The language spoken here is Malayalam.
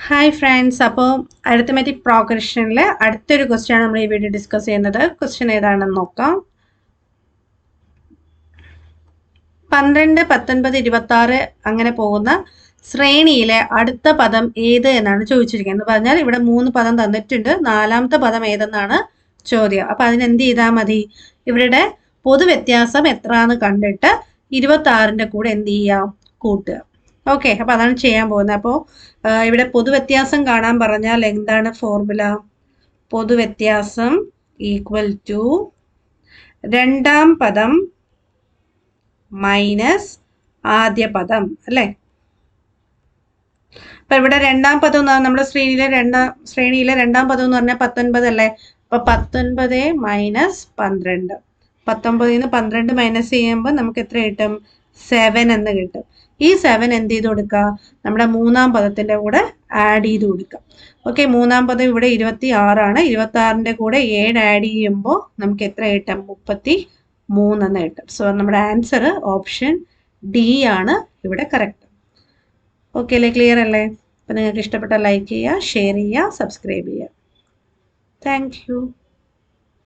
ഹായ് ഫ്രണ്ട്സ്, അപ്പോൾ അരിത്തമെറ്റിക് പ്രോഗ്രഷനിൽ അടുത്തൊരു ക്വസ്റ്റ്യൻ ആണ് നമ്മൾ ഈ വീഡിയോ ഡിസ്കസ് ചെയ്യുന്നത്. ക്വസ്റ്റ്യൻ ഏതാണെന്ന് നോക്കാം. 12, 19, 26 അങ്ങനെ പോകുന്ന ശ്രേണിയിലെ അടുത്ത പദം ഏത് എന്നാണ് ചോദിച്ചിരിക്കുന്നത്. എന്ന് പറഞ്ഞാൽ ഇവിടെ 3 പദം തന്നിട്ടുണ്ട്, 4ാമത്തെ പദം ഏതെന്നാണ് ചോദ്യം. അപ്പം അതിനെന്ത് ചെയ്താൽ മതി? ഇവരുടെ പൊതുവ്യത്യാസം എത്രയാണെന്ന് കണ്ടിട്ട് 26ന്റെ കൂടെ എന്ത് ചെയ്യാം? കൂട്ടുക. ഓക്കെ, അപ്പോൾ അതാണ് ചെയ്യാൻ പോകുന്നത്. അപ്പോൾ ഇവിടെ പൊതുവ്യത്യാസം കാണാൻ പറഞ്ഞാൽ എന്താണ് ഫോർമുല? പൊതുവ്യത്യാസം ഈക്വൽ ടു രണ്ടാം പദം മൈനസ് ആദ്യ പദം അല്ലേ? അപ്പൊ ഇവിടെ രണ്ടാം പദം എന്ന് പറഞ്ഞാൽ നമ്മുടെ ശ്രേണിയിലെ രണ്ടാം പദം എന്ന് പറഞ്ഞാൽ 19 അല്ലേ? അപ്പൊ 19 മൈനസ് 12. 19 12 മൈനസ് ചെയ്യുമ്പോൾ നമുക്ക് എത്ര കിട്ടും? 7 എന്ന് കിട്ടും. ഈ 7 എന്ത് ചെയ്ത് കൊടുക്കുക? നമ്മുടെ 3ാം പദത്തിന്റെ കൂടെ ആഡ് ചെയ്ത് കൊടുക്കുക. ഓക്കെ, 3ാം പദം ഇവിടെ 26 ആണ്. 26ന്റെ കൂടെ 7 ആഡ് ചെയ്യുമ്പോൾ നമുക്ക് എത്ര കിട്ടും? 33 എന്ന് കിട്ടും. സോ നമ്മുടെ ആൻസർ ഓപ്ഷൻ ഡി ആണ് ഇവിടെ കറക്റ്റ്. ഓക്കെ അല്ലേ? ക്ലിയർ അല്ലേ? അപ്പം നിങ്ങൾക്ക് ഇഷ്ടപ്പെട്ട ലൈക്ക് ചെയ്യുക, ഷെയർ ചെയ്യുക, സബ്സ്ക്രൈബ് ചെയ്യുക. Thank you.